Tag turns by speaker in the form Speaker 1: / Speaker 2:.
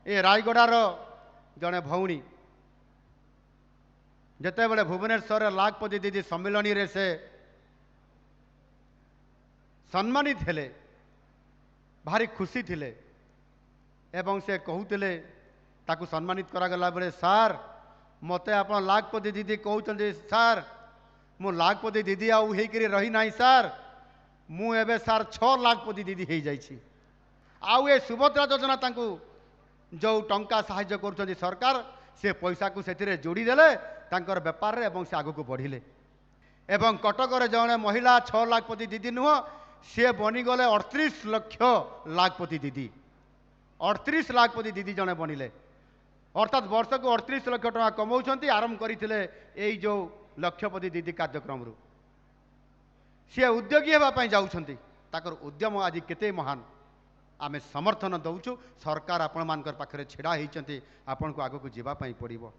Speaker 1: ए रायगड़ार जड़े भौणी जिते बड़े भुवनेश्वर लाखपति दीदी सम्मिलनी रे से सम्मानित हेले भारी खुशी थिले एवं से कहते ताकू सम्मानित करागला बेले सार मते आप लाखपति दीदी कहते सार मु लाखपति दीदी आउ होकर रही ना सार मु एबे सार 6 लाखपति दीदी हो जाइए आउ ए सुभद्रा योजना तांकू जो टंका साहाय्य कर सरकार से पैसा को से जोड़ीदेले तांकर बेपार एवं से आगू बढ़िले एवं कटक जड़े महिला 6 लाखपति दीदी नुह सी बनीगले 38 लाख लाखपति दीदी 38 लाखपति दीदी जड़े बनिले अर्थात वर्ष को 38 लाख टका कमाउछंती आरंभ करथिले एई जो लक्षपति दीदी कार्यक्रम रु सी उद्योगी होगापाई जाउछंती ताकर उद्यम आज केते महान आमे समर्थन दउछु सरकार आपण मानकर पाखरे छिड़ा होइछंती आपण को आगो को जीवा पाई पड़िबो।